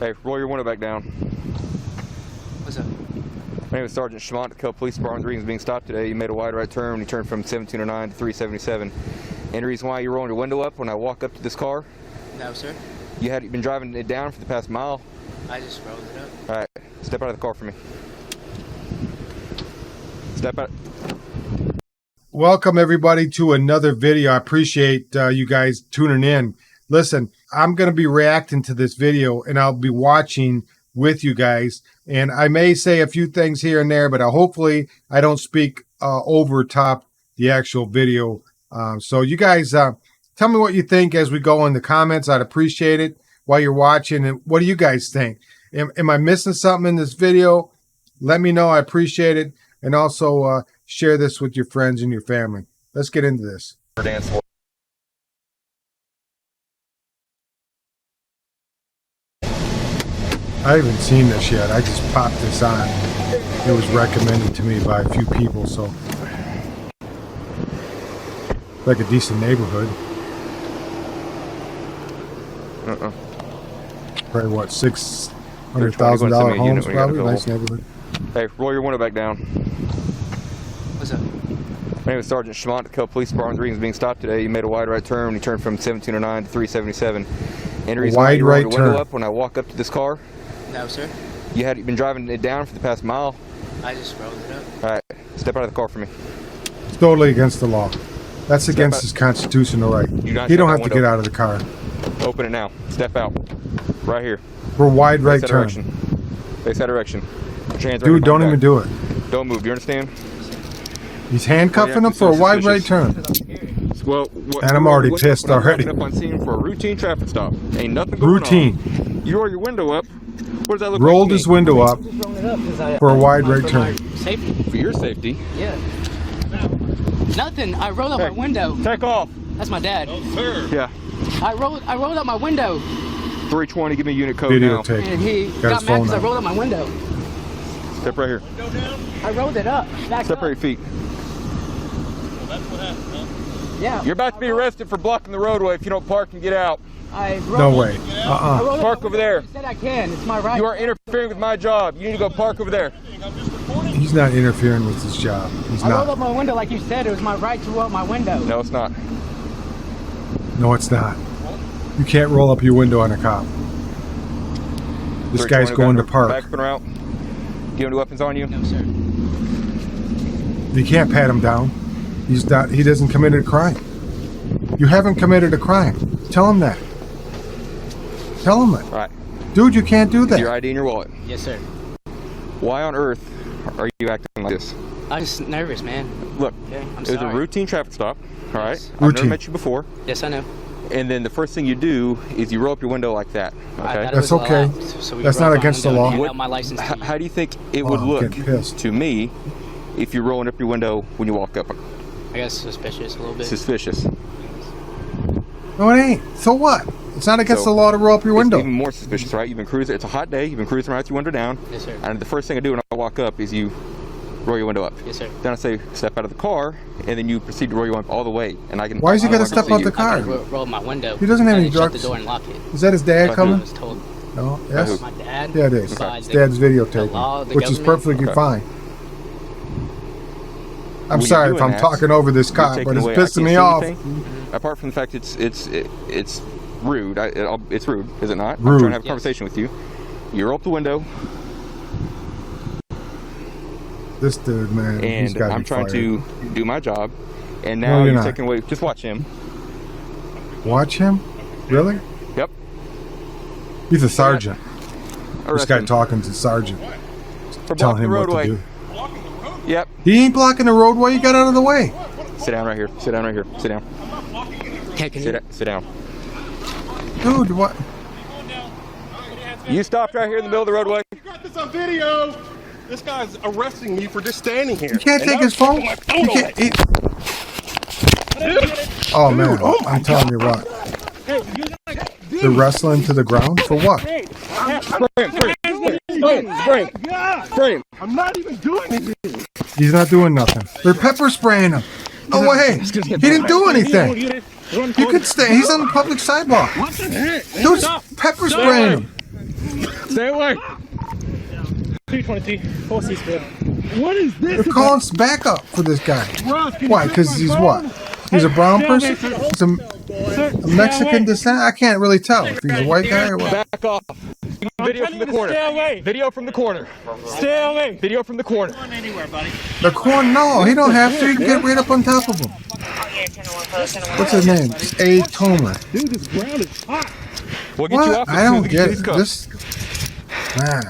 Hey, roll your window back down. What's up? My name is Sergeant Schmont, the Cub Police Department. The reason being stopped today, you made a wide right turn when you turned from 1709 to 377. And the reason why you're rolling your window up when I walk up to this car? No, sir. You've been driving it down for the past mile. I just rolled it up. All right, step out of the car for me. Step out. Welcome everybody to another video. I appreciate you guys tuning in. Listen, I'm going to be reacting to this video and I'll be watching with you guys. And I may say a few things here and there, but hopefully I don't speak over top the actual video. So you guys tell me what you think as we go in the comments. I'd appreciate it while you're watching. And what do you guys think? Am I missing something in this video? Let me know. I appreciate it. And also share this with your friends and your family. Let's get into this. I haven't seen this yet. I just popped this on. It was recommended to me by a few people, so like a decent neighborhood. Probably what, $600,000 homes? Probably nice neighborhood. Hey, roll your window back down. What's up? My name is Sergeant Schmont, the Cub Police Department. The reason being stopped today, you made a wide right turn when you turned from 1709 to 377. And the reason why you rolled your window up when I walk up to this car? No, sir. You've been driving it down for the past mile. I just rolled it up. All right, step out of the car for me. It's totally against the law. That's against his constitutional right. You don't have to get out of the car. Open it now. Step out. Right here. For a wide right turn. Face that direction. Dude, don't even do it. Don't move. Do you understand? He's handcuffing him for a wide right turn. Well, and I'm already pissed already. Up on scene for a routine trapfic stop. Ain't nothing going on. You roll your window up. What does that look like? Rolled his window up for a wide right turn. Safety. For your safety? Yeah. Nothing. I rolled up my window. Take off. That's my dad. Oh, sir. Yeah. I rolled up my window. 320. Give me a unit code Video now. tape. And he got mad because I rolled up my window. Step right here. I rolled it up. Step right your feet. Well, that's what happened, huh? Yeah. You're about to be arrested for blocking the roadway if you don't park and get out. No way. Park over there. I said I can. It's my right. You are interfering with my job. You need to go park over there. He's not interfering with his job. He's I not. rolled up my window like you said. It was my right to roll up my window. No, it's not. No, it's not. You can't roll up your window on a cop. This guy's going to park. Back up and out. Do you have any weapons on you? No, sir. You can't pat him down. He's not. He doesn't commit a crime. You haven't committed a crime. Tell him that. Tell him that. All right. Dude, you can't do that. Your ID and your wallet. Yes, sir. Why on earth are you acting like this? I'm just nervous, man. Look, Okay, I'm it was sorry. a routine traffic stop. All right. Yes. I've never met you before. Yes, I know. And then the first thing you do is you roll up your window like that. Okay. That's okay. That's not against the law. How do you think it would look to me if you're rolling up your window when you walk up? I guess suspicious a little bit. Suspicious. No, it ain't. So what? It's not against the law to roll up your window. It's even more suspicious, right? You've been cruising. It's a hot day. You've been cruising around with your window down. Yes, sir. And the first thing I do when I walk up is you roll your window up. Yes, sir. Then I say step out of the car, and then you proceed to roll your window up all the way. And I can. Why is he gonna step out the car? I roll my window. He doesn't have any Shut drugs. the door and lock it. Is that his dad coming? I was told. No. Yes. My dad. Yeah, it is. It's Dad's videotape, which is perfectly fine. I'm sorry if I'm talking over this cop, but it's pissing me off. Apart from the fact it's rude. It's rude, is it not? Rude. I'm trying to have a conversation with you. You roll up the window. This dude, man, he's got to be I'm trying fired. to do my job, and now you're taking away. Just watch him. Watch him? Really? Yep. He's a sergeant. Arrest This guy him. talking to sergeant, For telling blocking him the what to roadway. do. Yep. He ain't blocking the roadway. You got out of the way. Sit down right here. Sit down right here. Sit down. Sit down. Dude, what? You stopped right here in the middle of the roadway. You got this on video. This guy's arresting me for just standing here. You can't take his phone. You can't. Oh man, I'm telling you what. They're wrestling to the ground for what? Frame. I'm not even doing anything. He's not doing nothing. They're pepper spraying him. No way. He didn't do anything. You could stay. He's on the public sidewalk. Dude's pepper spraying him. Stay away. 220. Horse is good. What is this? They're calling backup for this guy. Why? Because he's what? He's a brown person? He's a Mexican descent? I can't really tell if he's a white guy or what. Back off. Video from the corner. Stay away. Video from the corner. Stay away. Video from the corner. Anywhere, buddy. The corn? No, he don't have to. He can get right up on top of him. What's his name? A. Tomer. Dude, this ground is hot. We'll get you What? off as I soon as don't we get these it. cuffs. This, man.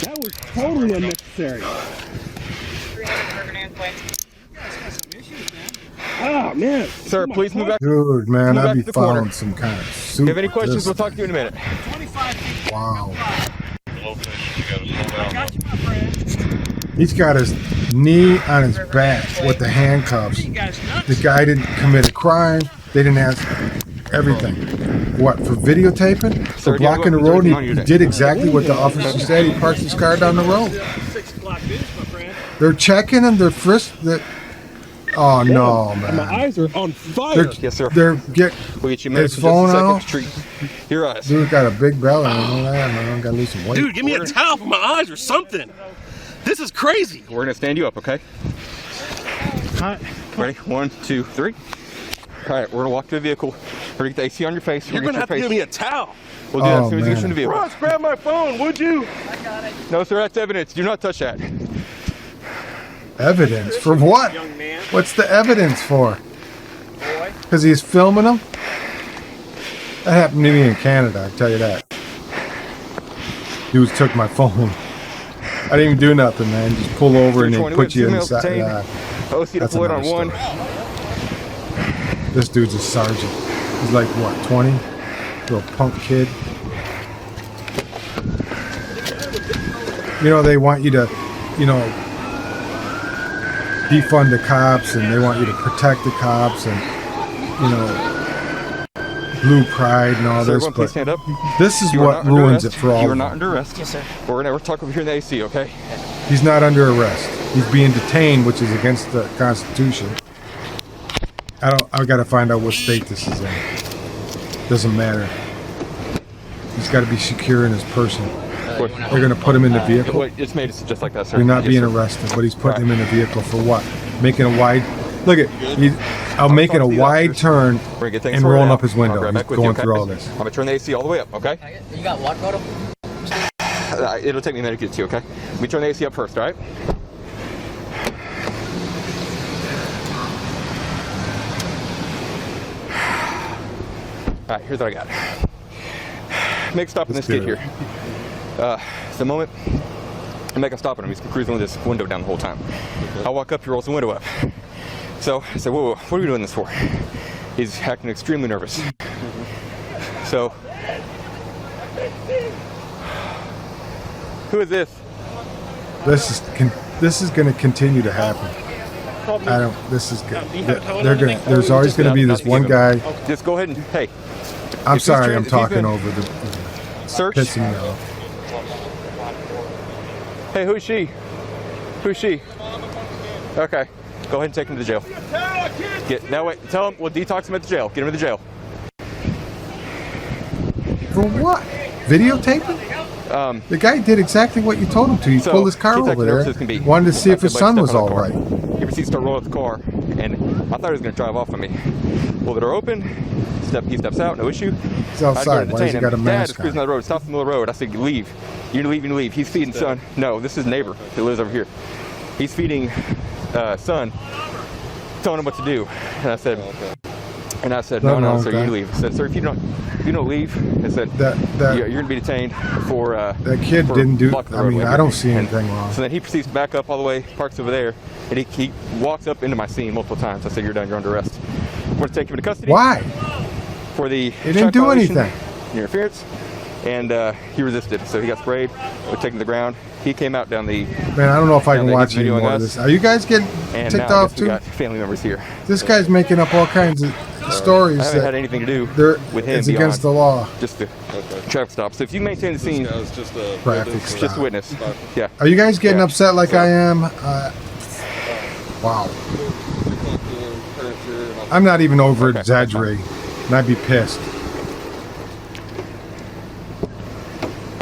That was totally unnecessary. Ah, man. Sir, please move back. Dude, man, Move I'd back be to the corner. following some kind of If soup. you have any questions, This- we'll talk to you in a minute. Wow. He's got his knee on his back with the handcuffs. The guy didn't commit a crime. They didn't ask everything. What, for videotaping? For Sir, do you have blocking the weapons or road? anything on He you today? did exactly what the officer said. He parked his car down the road. They're checking him. They're oh, no, My man. eyes are on fire. Yes, sir. They're We'll get you his minutes in phone just a out. second. Treat your eyes. Dude got a big belly. You know that, man. Gotta lose some weight. Dude, give me a towel for my eyes or something. This is crazy. We're gonna stand you up, okay? Ready? 1, 2, 3. All right, we're gonna walk to the vehicle. We're gonna get the AC on your face. You're gonna have to give me a towel. We'll do that Oh, as soon as you get man. in the vehicle. Ross, grab my phone, would you? No, sir, that's evidence. Do not touch that. Evidence for what? What's the evidence for? Because he's filming them? That happened to me in Canada, I tell you that. Dudes took my phone. I didn't even do nothing, man. Just pull over and they 320 put you whips, inside. females OC That's deployed on another 1. This dude's a sergeant. He's like, what, 20? Little punk kid. You know, they want you to, you know, defund the cops and they want you to protect the cops and, you know, blue pride and all Sir, this. everyone please But stand up. this is You are what not under ruins it arrest. for all You are of not them. under arrest. Yes, sir. We're talking over here in the AC, okay? He's not under arrest. He's being detained, which is against the Constitution. I gotta find out what state this is in. Doesn't matter. He's got to be secure in his person. They're gonna put him in the vehicle. Wait, it's made it just like that, sir. You're not Yes, being sir. arrested, but he's putting him in the vehicle for what? Making a wide. Look at. I'm making a wide turn We're gonna get things and sorted rolling out. up his I'll window. grab He's back with you, going okay? through all this. I'm gonna turn the AC all the way up, okay? You got what photo? It'll take me a minute to get to you, okay? Let me turn the AC up first, all right? All right, here's what I got. Make a stop in this Let's kid do here. it. The moment I make a stop on him, he's cruising with this window down the whole time. I walk up, he rolls the window up. So I said, whoa, what are you doing this for? He's acting extremely nervous. So, who is this? This is going to continue to happen. I don't. This is good. They're gonna. There's always going to be this one guy. Just go ahead and, hey, I'm if he's sorry. trying- I'm if he's talking been- over the. search. Pissing me off. Hey, who's she? Who's she? Okay, go ahead and take him to jail. No, wait, tell him, we'll detox him at the jail. Get him to the jail. For what? Videotaping? The guy did exactly what you told him to. He So, pulled his car he's over acting there. nervous as can be. Wanted to see if I his said, son "Buddy, was step out all of the right. car." He proceeds to start rolling up the car, and I thought he was going to drive off on me. Pull the door open, he steps out, no issue. He's outside. Why has he got a Dad is mask cruising on? down the road, stops in the middle of the road. I said, leave. You need to leave, you need to leave. He's feeding son. No, this is neighbor that lives over here. He's feeding son, telling him what to do. And I said, no, Nothing no, wrong sir, with you that. leave. I said, sir, if you don't leave, I said, That you're going to be detained for that kid for didn't do. blocking the I mean, roadway. I don't see And anything wrong. So then he proceeds to back up all the way, parks over there, and he walks up into my scene multiple times. I said, you're done, you're under arrest. We're going to take him into custody. Why? For the He didn't do violation, anything. interference, and he resisted, so he got sprayed. We're taking to the ground. He came out down the, Man, I don't know if I Now can that watch he's any videoing more of us, this. Are you guys getting and ticked now I off guess we too? got family members here. This guy's making up all kinds of stories I haven't had that anything to do they're, with him it's against the beyond law. just the traffic stop. So if you maintain the scene, Traffic just a stop. witness. Yeah. Are you guys getting Yeah. upset like I am? Wow. I'm not even over Okay, exaggerating, and I'd be pissed.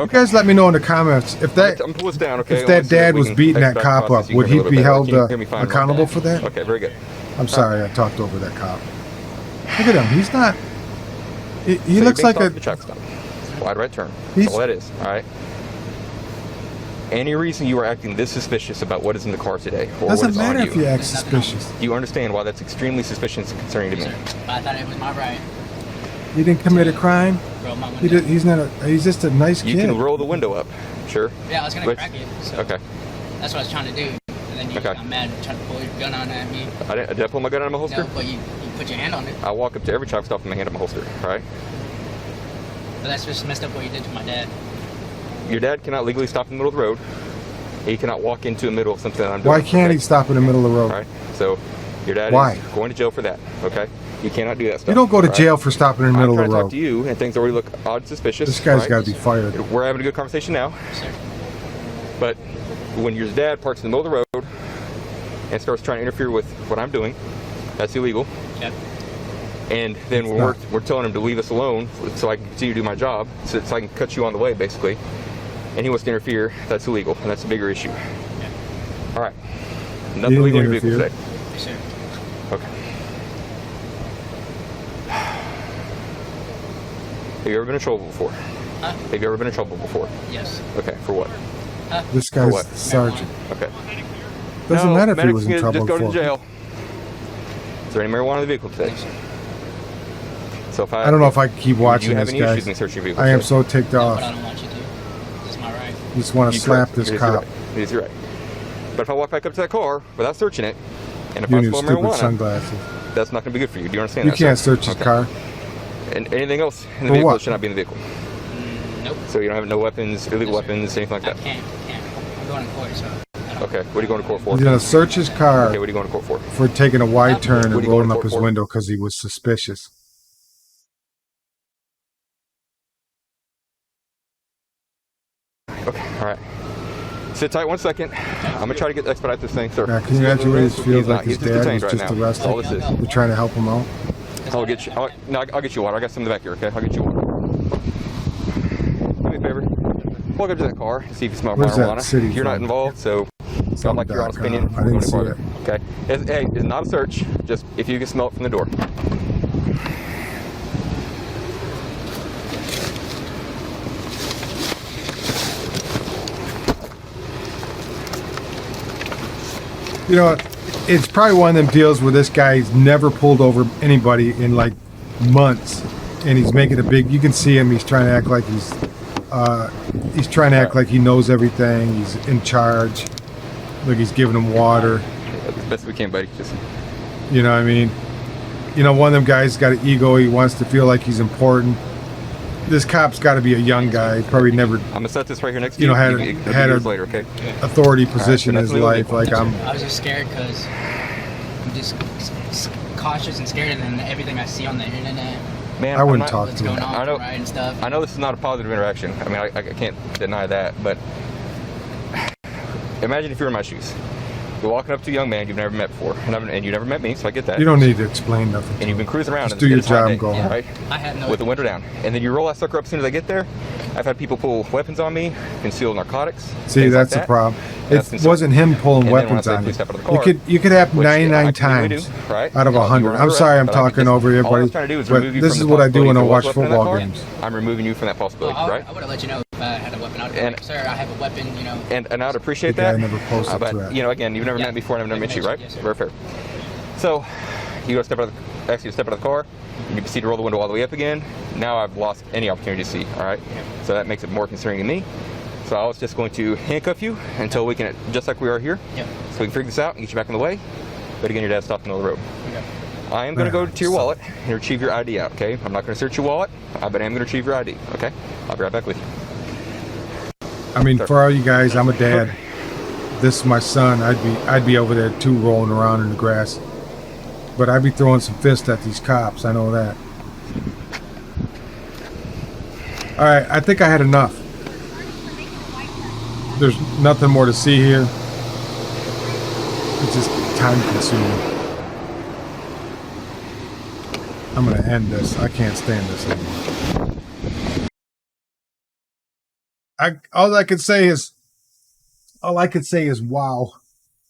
You guys let me know in the comments if that I'm pull this down, okay? if that dad was beating that cop up, would he be held accountable for that? Okay, very good. I'm sorry, I talked over that cop. Look at him. He's not. He So looks you're like being a. stopped at the truck stop. Wide right turn. He's- That's all that is. All right. Any reason you are acting this suspicious about what is in the car today, or what Doesn't is matter on if you? you act suspicious. Do you understand why that's extremely suspicious and concerning to me? I thought it was my right. He didn't commit a crime. Roll my window. He's not a. He's just a nice You kid. can roll the window up, sure. Yeah, I was gonna But- crack it. So Okay. That's what I was trying to do. And then you Okay. got mad, trying to pull your gun on at me. Did I pull my gun out of my holster? No, but you put your hand on it. I walk up to every truck stop with my hand on my holster, right? But that's just messed up what you did to my dad. Your dad cannot legally stop in the middle of the road. He cannot walk into the middle of something that I'm doing. Why can't he stop in the middle of the road? Right. So your dad Why? is going to jail for that. Okay. You cannot do that stuff. You don't go to all right? jail for stopping in the middle I'm of trying the to talk to road. you, and things already look odd and suspicious. This guy's right? got to be fired. We're having a good conversation now, Sir. but when your dad parks in the middle of the road and starts trying to interfere with what I'm doing, that's illegal. Yep. And then It's when not. we're telling him to leave us alone so I can continue to do my job, so I can cut you on the way, basically, and he wants to interfere, that's illegal, and that's a bigger issue. All right. Nothing didn't illegal in your vehicle interfere. today. Yes, sir. Okay. Have you ever been in trouble before? Huh? Have you ever been in trouble before? Yes. Okay, for what? This For guy's what? sergeant. Okay. Doesn't No, matter if he medics was in can trouble just go to before. jail. Is there any marijuana in the vehicle today? No, sir. So if I don't know if I can keep watching you have this any guy. issues in searching your vehicle I am today? so ticked But I off. don't want you to. It's my right. Just want to You slap correct. this It is your cop. right. It is your right. But if I walk back up to that car without searching it, and if You I and your smell stupid marijuana, sunglasses. that's not going to be good for you. Do you understand You that? can't sir? search his Okay. car. And anything else in the For vehicle what? that should not be in the vehicle. Nope. So you don't have no weapons, illegal No, sir. weapons, anything like I that. can't. I'm going to court, so I don't. Okay. What are you going to court for? He's gonna search his car Okay. What are you going to court for? for taking a wide turn What and are you rolling going to up court his for? window because he was suspicious. Okay. All right. Sit tight 1 second. I'm gonna try to expedite this thing, sir. Now, can you imagine what it feels He's like not. his He's just dad detained was right just now. arrested? All this is. We're trying to help him out. I'll get you. I'll get you water. I got some in the back here. Okay. I'll get you water. Do me a favor. Walk up to that car and see if you smell Where's that marijuana. city You're not from? involved, so I'd like your honest opinion. I didn't We'll see go it. further. Okay. Hey, it's not a search. Just if you can smell it from the door. You know, it's probably one of them deals where this guy's never pulled over anybody in like months, and he's making a big. You can see him. He's trying to act like he's trying to act like he knows everything. He's in charge. Look, he's giving him water. As best we can, buddy. Just You know what I mean? You know, one of them guys got an ego. He wants to feel like he's important. This cop's got to be a young guy. Probably never I'm gonna set this right here next to You you. know, had- It'll be had a- years later, okay? authority position in that's his legal. life. Like I'm. I was just scared because I'm just cautious and scared, and then everything I see on the internet, Man, I wouldn't I'm not- talk what's to him. going on, I know- right, and stuff. I know this is not a positive interaction. I mean, I can't deny that, but imagine if you were in my shoes. You're walking up to a young man you've never met before, and you never met me, so I get that. You don't need to explain nothing. And you've been cruising around. Just and do your it's a hot job day, and go home. right? I had no With the window down, and then you roll that sucker up as soon as I get there. I've had people pull weapons on me, conceal narcotics. See, things like that's the that. problem. That's It concerning. wasn't him pulling And then when I weapons say on you. please step out of the You car, could have which 99 I continually times do, right? out of You 100. were I'm sorry, I'm arrested, but I talking can over just- all I everybody. was trying to do is But remove you this from is the what I do possibility when I there was watch a weapon in that football car. games. I'm removing you from that possibility, Well, right? I would have let you know if I had a weapon. I would And- have, sir, I have a weapon, you know. And I'd appreciate The guy that. never posted but to that. you know, again, you've never Yeah. met me before, and I've never met you, right? Yes, sir. Very fair. So you go step out of the, actually step out of the car. You proceed to roll the window all the way up again. Now I've lost any opportunity to see. All right. So that makes it more concerning to me. So I was just going to handcuff you until we can, just like we are here, Yep. so we can figure this out and get you back on the way. But again, your dad's stopped in the middle of the road. Okay. I am going to go to your wallet and retrieve your ID out. Okay. I'm not going to search your wallet, but I am going to retrieve your ID. Okay. I'll be right back with you. I mean, for all you guys, I'm a dad. This is my son. I'd be over there too, rolling around in the grass. But I'd be throwing some fists at these cops. I know that. All right, I think I had enough. There's nothing more to see here. It's just time consuming. I'm gonna end this. I can't stand this anymore. all I could say is wow.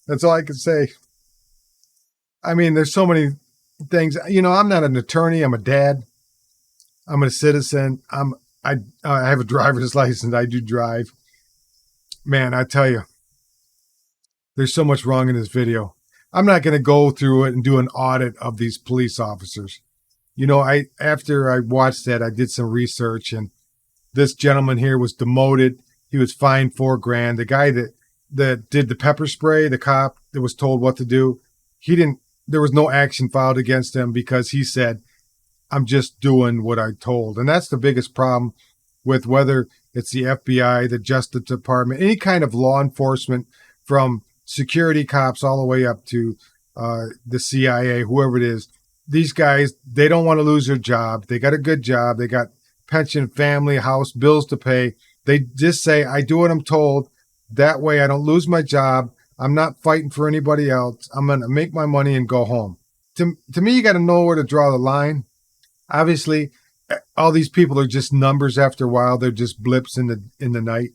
That's all I could say. I mean, there's so many things. You know, I'm not an attorney. I'm a dad. I'm a citizen. I have a driver's license. I do drive. Man, I tell you, there's so much wrong in this video. I'm not going to go through it and do an audit of these police officers. You know, after I watched that, I did some research, and this gentleman here was demoted. He was fined $4,000. The guy that did the pepper spray, the cop that was told what to do, there was no action filed against him because he said, I'm just doing what I told. And that's the biggest problem with whether it's the FBI, the Justice Department, any kind of law enforcement, from security cops all the way up to the CIA, whoever it is. These guys, they don't want to lose their job. They got a good job. They got pension, family, house, bills to pay. They just say, I do what I'm told. That way I don't lose my job. I'm not fighting for anybody else. I'm going to make my money and go home. To me, you got to know where to draw the line. Obviously, all these people are just numbers after a while. They're just blips in the night,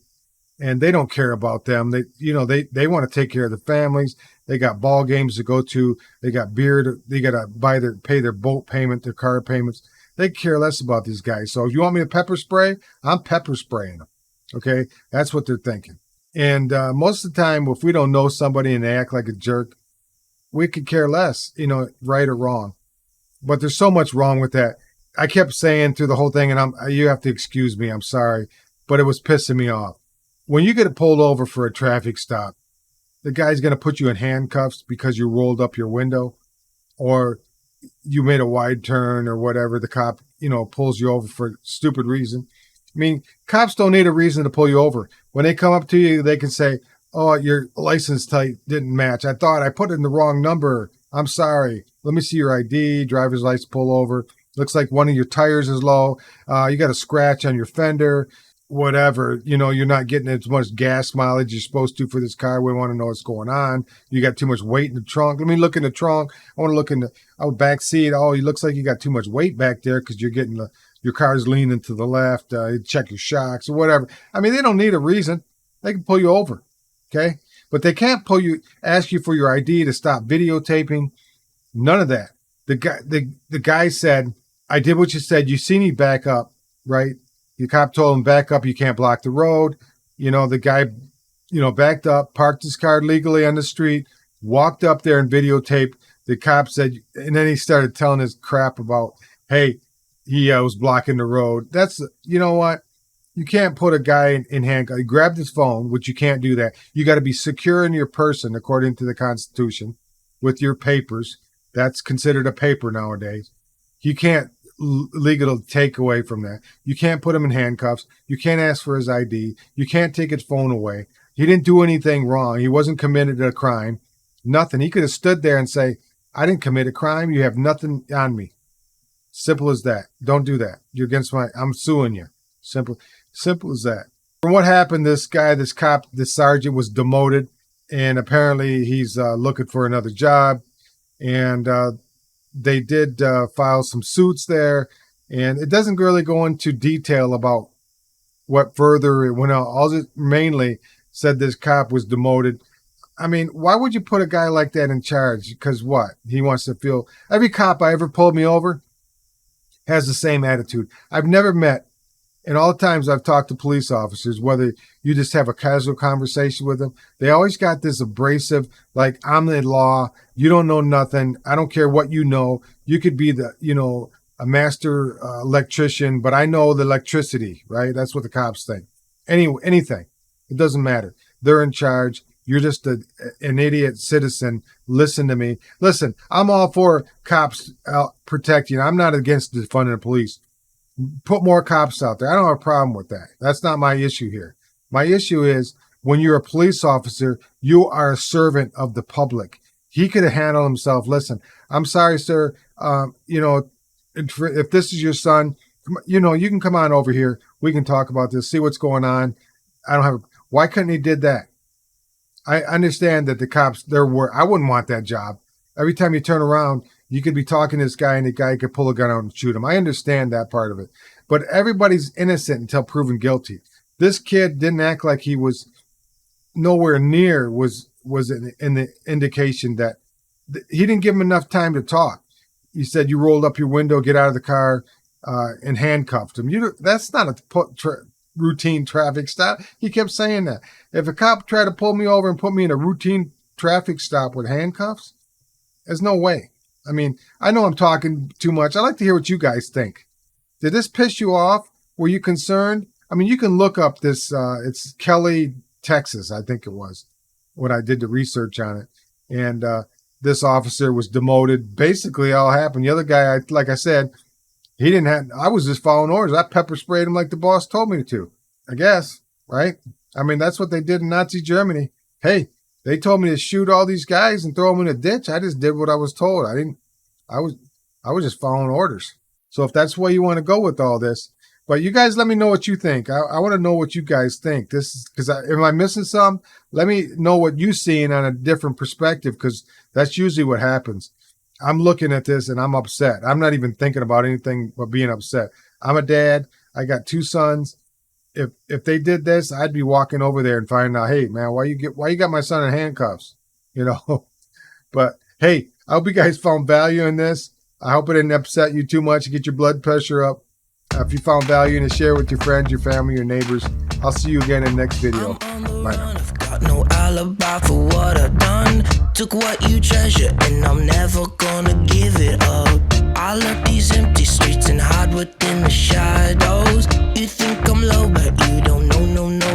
and they don't care about them. They want to take care of the families. They got ball games to go to. They got beer. They got to pay their boat payment, their car payments. They care less about these guys. So if you want me to pepper spray, I'm pepper spraying them. Okay, that's what they're thinking. And most of the time, if we don't know somebody and they act like a jerk, we could care less, right or wrong. But there's so much wrong with that. I kept saying through the whole thing, and you have to excuse me, I'm sorry, but it was pissing me off. When you get pulled over for a traffic stop, the guy's going to put you in handcuffs because you rolled up your window or you made a wide turn or whatever. The cop, pulls you over for a stupid reason. I mean, cops don't need a reason to pull you over. When they come up to you, they can say, oh, your license plate didn't match. I thought I put in the wrong number. I'm sorry. Let me see your ID, driver's license, pull over. Looks like one of your tires is low. You got a scratch on your fender, whatever. You're not getting as much gas mileage you're supposed to for this car. We want to know what's going on. You got too much weight in the trunk. Let me look in the trunk. I want to look in the back seat. Oh, it looks like you got too much weight back there because you're getting your car's leaning to the left. Check your shocks or whatever. I mean, they don't need a reason. They can pull you over, okay? But they can't ask you for your ID to stop videotaping. None of that. The guy said, I did what you said. You see me back up, right? The cop told him, back up. You can't block the road. The guy, backed up, parked his car legally on the street, walked up there and videotaped. The cop said, and then he started telling his crap about, hey, he was blocking the road. That's, you know what? You can't put a guy in handcuffs. He grabbed his phone, which you can't do that. You got to be secure in your person, according to the Constitution, with your papers. That's considered a paper nowadays. You can't legal take away from that. You can't put him in handcuffs. You can't ask for his ID. You can't take his phone away. He didn't do anything wrong. He wasn't committed a crime. Nothing. He could have stood there and say, I didn't commit a crime. You have nothing on me. Simple as that. Don't do that. You're against I'm suing you. Simple as that. From what happened, this cop, this sergeant was demoted, and apparently he's looking for another job. And they did file some suits there, and it doesn't really go into detail about what further it went out. All it mainly said this cop was demoted. I mean, why would you put a guy like that in charge? Because what? He wants to feel... Every cop I ever pulled me over has the same attitude. I've never met, and all the times I've talked to police officers, whether you just have a casual conversation with them, they always got this abrasive, like, I'm the law, you don't know nothing, I don't care what you know, you could be a master electrician, but I know the electricity, right? That's what the cops think. Anything. It doesn't matter. They're in charge. You're just an idiot citizen. Listen to me. Listen, I'm all for cops protecting. I'm not against defunding the police. Put more cops out there. I don't have a problem with that. That's not my issue here. My issue is when you're a police officer, you are a servant of the public. He could have handled himself. Listen, I'm sorry, sir. If this is your son, you can come on over here. We can talk about this, see what's going on. Why couldn't he did that? I understand that the cops, I wouldn't want that job. Every time you turn around, you could be talking to this guy and the guy could pull a gun out and shoot him. I understand that part of it. But everybody's innocent until proven guilty. This kid didn't act like he was nowhere near was in the indication that he didn't give him enough time to talk. You said you rolled up your window, get out of the car, and handcuffed him. That's not a routine traffic stop. He kept saying that. If a cop tried to pull me over and put me in a routine traffic stop with handcuffs, there's no way. I mean, I know I'm talking too much. I'd like to hear what you guys think. Did this piss you off? Were you concerned? I mean, you can look up this. It's Kelly, Texas, I think it was, when I did the research on it. And this officer was demoted. Basically, all happened. The other guy, like I said, he didn't have, I was just following orders. I pepper sprayed him like the boss told me to, I guess, right? I mean, that's what they did in Nazi Germany. Hey, they told me to shoot all these guys and throw them in a ditch. I just did what I was told. I was just following orders. So if that's where you want to go with all this, but you guys let me know what you think. I want to know what you guys think. This is because am I missing some? Let me know what you seeing on a different perspective, because that's usually what happens. I'm looking at this and I'm upset. I'm not even thinking about anything but being upset. I'm a dad. I got 2 sons. If they did this, I'd be walking over there and finding out, hey man, why you got my son in handcuffs? You know. But hey, I hope you guys found value in this. I hope it didn't upset you too much to get your blood pressure up. If you found value in it, share with your friends, your family, your neighbors. I'll see you again in the next video. Bye now. I've got no alibi for what I've done. Took what you treasure and I'm never gonna give it up. I left these empty streets and hide within the shadows.